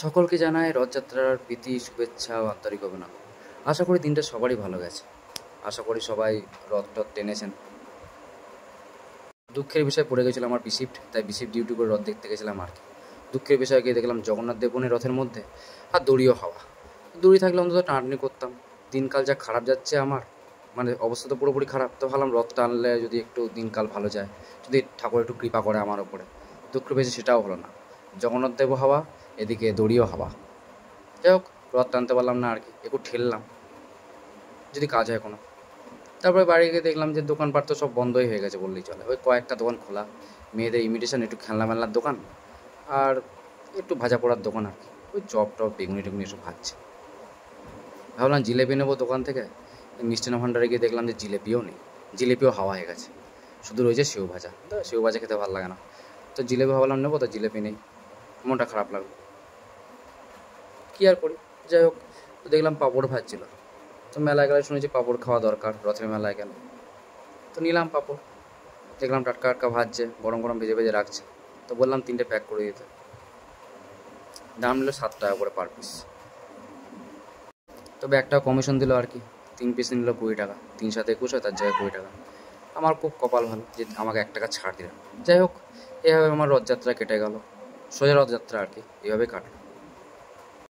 সকলকে জানাই রথযাত্রার প্রীতি শুভেচ্ছা ও আন্তরিক অভিনন্দন। আশা করি দিনটা সবারই ভালো গেছে। আশা করি সবাই রথ টথ টেনেছেন। দুঃখের বিষয় পড়ে গেছিলো আমার বিশিফট, তাই বিশিফট ডিউটি করে রথ দেখতে গেছিলাম আর কি। দুঃখের বিষয় গিয়ে দেখলাম জগন্নাথ দেবনের রথের মধ্যে আর দড়িও হাওয়া। দড়ি থাকলে অন্তত টানাটানি করতাম। দিনকাল যা খারাপ যাচ্ছে আমার, মানে অবস্থা তো পুরোপুরি খারাপ। তো ভাবলাম রথ টানলে যদি একটু দিনকাল ভালো যায়, যদি ঠাকুর একটু কৃপা করে আমার ওপরে। দুঃখের বেশি সেটাও হলো না। জগন্নাথ দেবও হাওয়া, এদিকে দড়িও হাওয়া। যাই হোক, রথ টানতে পারলাম না আর কি, একটু ঠেললাম যদি কাজ হয় কোনো। তারপরে বাড়ি গিয়ে দেখলাম যে দোকানপাট তো সব বন্ধই হয়ে গেছে বললেই চলে। ওই কয়েকটা দোকান খোলা, মেয়েদের ইমিটেশন, একটু খেলনা মেলনার দোকান আর একটু ভাজা পোড়ার দোকান আর কি। ওই চপ টপ বেগুনি টেগুনি এসব ভাজছে। ভাবলাম জিলেপি নেবো দোকান থেকে। মিষ্টান্ন ভাণ্ডারে গিয়ে দেখলাম যে জিলেপিও নেই, জিলেপিও হাওয়া হয়ে গেছে। শুধু রয়েছে সেও ভাজা। তো সেও ভাজা খেতে ভালো লাগে না, তো জিলেপি ভাবলাম নেবো, তো জিলেপি নেই। মনটা খারাপ লাগলো, কী আর করি। যাই হোক, তো দেখলাম পাঁপড় ভাজছিল। তো মেলায় গেলে শুনেছি পাঁপড় খাওয়া দরকার, রথের মেলায় গেলে। তো নিলাম পাঁপড়, দেখলাম টাটকা টাটকা ভাজছে, গরম গরম ভেজে ভেজে রাখছে। তো বললাম 3টে প্যাক করে দিতে। দাম নিল 7 টাকা করে পার পিস। তবে একটা কমিশন দিল আর কি, 3 পিস নিল 20 টাকা। 3 × 7 = 21 হয়, তার জায়গায় 20 টাকা। আমার খুব কপাল ভালো যে আমাকে 1 টাকা ছাড় দিল। যাই হোক, এভাবে আমার রথযাত্রা কেটে গেল। সোজা রথযাত্রা আর কি, এভাবে কাটলো।